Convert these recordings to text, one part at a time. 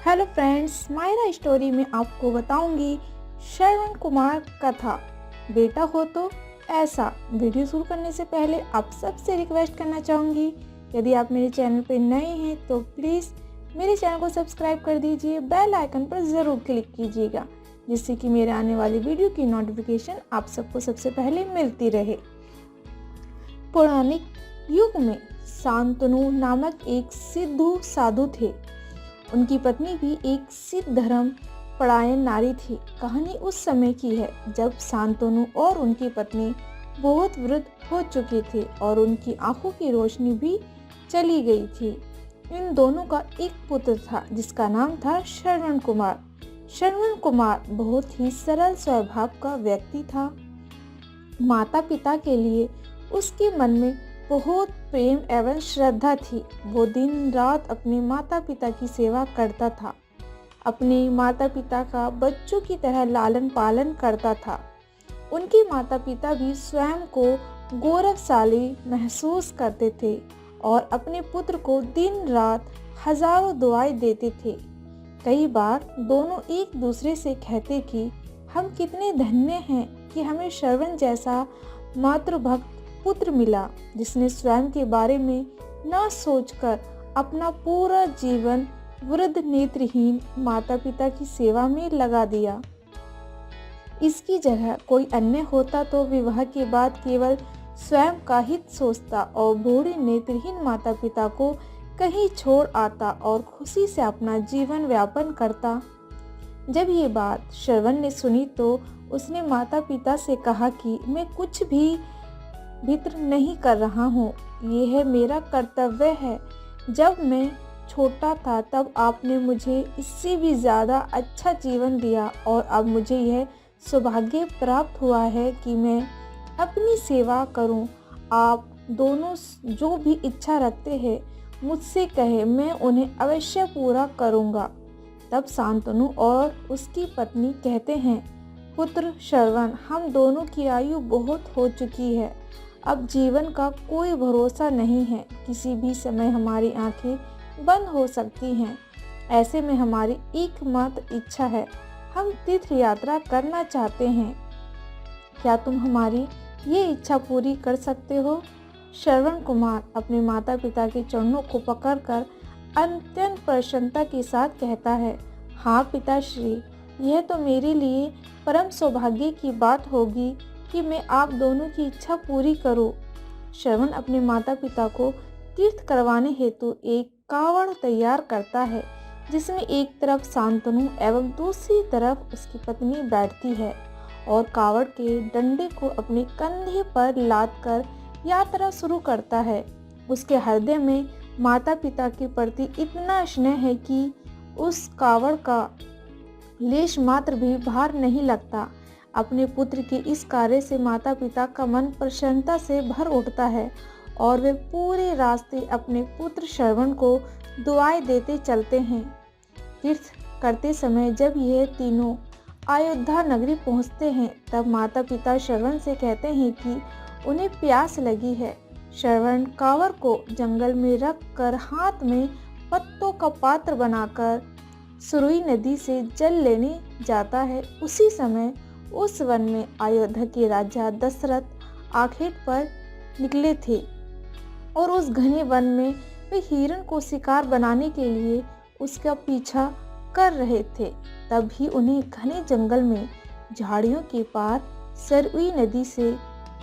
Hello friends, Myra story में आपको बताऊंगी श्रवण कुमार कथा बेटा हो तो ऐसा। वीडियो शुरू करने से पहले आप सबसे रिक्वेस्ट करना चाहूँगी, यदि आप मेरे चैनल पर नए हैं तो प्लीज़ मेरे चैनल को सब्सक्राइब कर दीजिए, बेल आइकन पर ज़रूर क्लिक कीजिएगा, जिससे कि मेरे आने वाली वीडियो की नोटिफिकेशन आप सबको सबसे पहले मिलती रहे। पौराणिक युग में शांतनु नामक एक सिद्धू साधु थे। उनकी पत्नी भी एक सिद्ध धर्म परायण नारी थी। कहानी उस समय की है जब शांतनु और उनकी पत्नी बहुत वृद्ध हो चुके थे और उनकी आंखों की रोशनी भी चली गई थी। इन दोनों का एक पुत्र था जिसका नाम था श्रवण कुमार। श्रवण कुमार बहुत ही सरल स्वभाव का व्यक्ति था। माता पिता के लिए उसके मन में बहुत प्रेम एवं श्रद्धा थी। वो दिन रात अपने माता पिता की सेवा करता था, अपने माता पिता का बच्चों की तरह लालन पालन करता था। उनके माता पिता भी स्वयं को गौरवशाली महसूस करते थे और अपने पुत्र को दिन रात हजारों दुआएं देते थे। कई बार दोनों एक दूसरे से कहते कि हम कितने धन्य हैं कि हमें श्रवण जैसा मातृभक्त पुत्र मिला, जिसने स्वयं के बारे में न सोचकर अपना पूरा जीवन वृद्ध नेत्रहीन माता पिता की सेवा में लगा दिया। इसकी जगह कोई अन्य होता तो विवाह के बाद केवल स्वयं का हित सोचता और बूढ़े नेत्रहीन माता पिता को कहीं छोड़ आता और खुशी से अपना जीवन व्यापन करता। जब ये बात श्रवण ने सुनी तो उसने माता पिता से कहा कि मैं कुछ भी भीतर नहीं कर रहा हूँ, ये है मेरा कर्तव्य है। जब मैं छोटा था तब आपने मुझे इससे भी ज़्यादा अच्छा जीवन दिया और अब मुझे यह सौभाग्य प्राप्त हुआ है कि मैं अपनी सेवा करूँ। आप दोनों जो भी इच्छा रखते हैं मुझसे कहे, मैं उन्हें अवश्य पूरा करूँगा। तब शांतनु और उसकी पत्नी कहते हैं, पुत्र श्रवण, हम दोनों की आयु बहुत हो चुकी है, अब जीवन का कोई भरोसा नहीं है। किसी भी समय हमारी आंखें बंद हो सकती हैं। ऐसे में हमारी एकमात्र इच्छा है, हम तीर्थ यात्रा करना चाहते हैं। क्या तुम हमारी ये इच्छा पूरी कर सकते हो? श्रवण कुमार अपने माता पिता के चरणों को पकड़कर अत्यंत प्रसन्नता के साथ कहता है, हाँ पिताश्री, यह तो मेरे लिए परम सौभाग्य की बात होगी कि मैं आप दोनों की इच्छा पूरी करूं। श्रवण अपने माता पिता को तीर्थ करवाने हेतु एक कावड़ तैयार करता है, जिसमें एक तरफ शांतनु एवं दूसरी तरफ उसकी पत्नी बैठती है और कावड़ के डंडे को अपने कंधे पर लादकर यात्रा शुरू करता है। उसके हृदय में माता पिता के प्रति इतना स्नेह है कि उस कावड़ का लेश मात्र भी भार नहीं लगता। अपने पुत्र के इस कार्य से माता पिता का मन प्रसन्नता से भर उठता है और वे पूरे रास्ते अपने पुत्र श्रवण को दुआएं देते चलते हैं। तीर्थ करते समय जब ये तीनों अयोध्या नगरी पहुंचते हैं तब माता पिता श्रवण से कहते हैं कि उन्हें प्यास लगी है। श्रवण कांवर को जंगल में रख कर हाथ में पत्तों का पात्र बनाकर सुरुई नदी से जल लेने जाता है। उसी समय उस वन में अयोध्या के राजा दशरथ आखेट पर निकले थे और उस घने वन में वे हिरण को शिकार बनाने के लिए उसका पीछा कर रहे थे। तभी उन्हें घने जंगल में झाड़ियों के पार सुरुई नदी से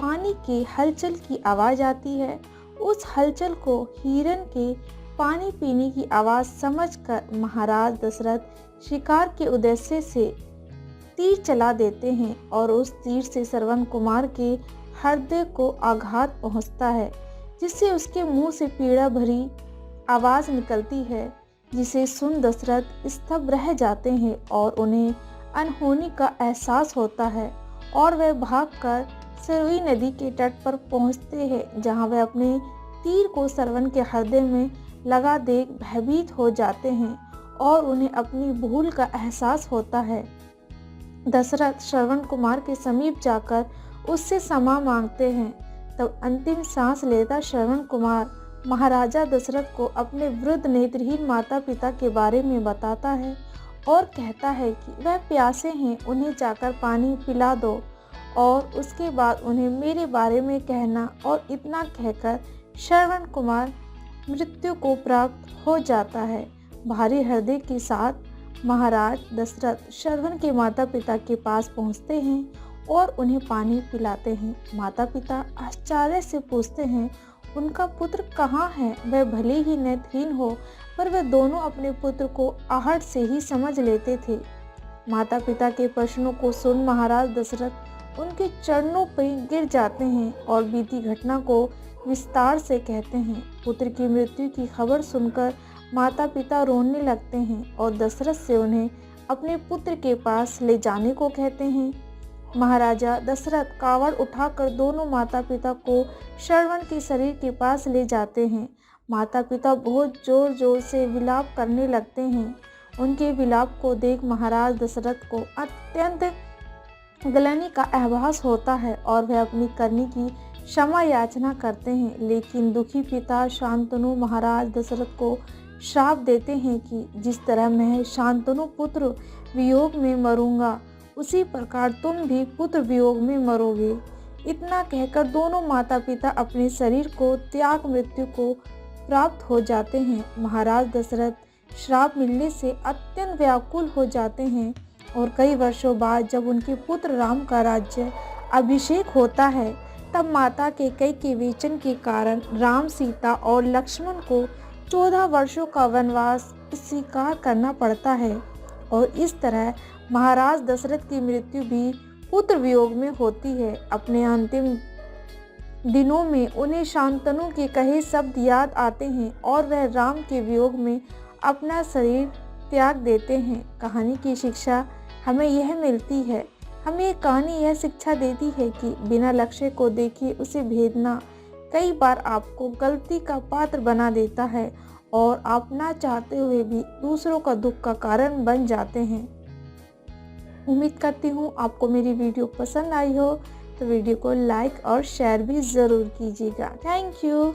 पानी के हलचल की आवाज़ आती है। उस हलचल को हिरण के पानी पीने की आवाज़ समझकर महाराज दशरथ शिकार के उद्देश्य से तीर चला देते हैं और उस तीर से श्रवण कुमार के हृदय को आघात पहुंचता है, जिससे उसके मुंह से पीड़ा भरी आवाज़ निकलती है, जिसे सुन दशरथ स्तब्ध रह जाते हैं और उन्हें अनहोनी का एहसास होता है और वे भागकर सुरुई नदी के तट पर पहुंचते हैं, जहां वे अपने तीर को श्रवण के हृदय में लगा देख भयभीत हो जाते हैं और उन्हें अपनी भूल का एहसास होता है। दशरथ श्रवण कुमार के समीप जाकर उससे क्षमा मांगते हैं। तब अंतिम सांस लेता श्रवण कुमार महाराजा दशरथ को अपने वृद्ध नेत्रहीन माता पिता के बारे में बताता है और कहता है कि वह प्यासे हैं, उन्हें जाकर पानी पिला दो और उसके बाद उन्हें मेरे बारे में कहना। और इतना कहकर श्रवण कुमार मृत्यु को प्राप्त हो जाता है। भारी हृदय के साथ महाराज दशरथ श्रवण के माता पिता के पास पहुंचते हैं और उन्हें पानी पिलाते हैं। माता पिता आश्चर्य से पूछते हैं उनका पुत्र कहाँ है। वह भले ही नेत्रहीन हो पर वे दोनों अपने पुत्र को आहट से ही समझ लेते थे। माता पिता के प्रश्नों को सुन महाराज दशरथ उनके चरणों पर गिर जाते हैं और बीती घटना को विस्तार से कहते हैं। पुत्र की मृत्यु की खबर सुनकर माता पिता रोने लगते हैं और दशरथ से उन्हें अपने पुत्र के पास ले जाने को कहते हैं। महाराजा दशरथ कावड़ उठाकर दोनों माता पिता को श्रवण के शरीर के पास ले जाते हैं। माता पिता बहुत जोर जोर से विलाप करने लगते हैं। उनके विलाप को देख महाराज दशरथ को अत्यंत ग्लानि का आभास होता है और वह अपनी करनी की क्षमा याचना करते हैं। लेकिन दुखी पिता शांतनु महाराज दशरथ को श्राप देते हैं कि जिस तरह मैं शांतनु पुत्र वियोग में मरूंगा उसी प्रकार तुम भी पुत्र वियोग में मरोगे। इतना कहकर दोनों माता पिता अपने शरीर को त्याग मृत्यु को प्राप्त हो जाते हैं। महाराज दशरथ श्राप मिलने से अत्यंत व्याकुल हो जाते हैं और कई वर्षों बाद जब उनके पुत्र राम का राज्य अभिषेक होता है तब माता केकई के वचन के कारण राम, सीता और लक्ष्मण को 14 वर्षों का वनवास स्वीकार करना पड़ता है। और इस तरह महाराज दशरथ की मृत्यु भी पुत्र वियोग में होती है। अपने अंतिम दिनों में उन्हें शांतनु के कहे शब्द याद आते हैं और वह राम के वियोग में अपना शरीर त्याग देते हैं। कहानी की शिक्षा हमें यह मिलती है, हमें ये कहानी यह शिक्षा देती है कि बिना लक्ष्य को देखे उसे भेदना कई बार आपको गलती का पात्र बना देता है और आप ना चाहते हुए भी दूसरों का दुख का कारण बन जाते हैं। उम्मीद करती हूँ आपको मेरी वीडियो पसंद आई हो, तो वीडियो को लाइक और शेयर भी ज़रूर कीजिएगा। Thank you.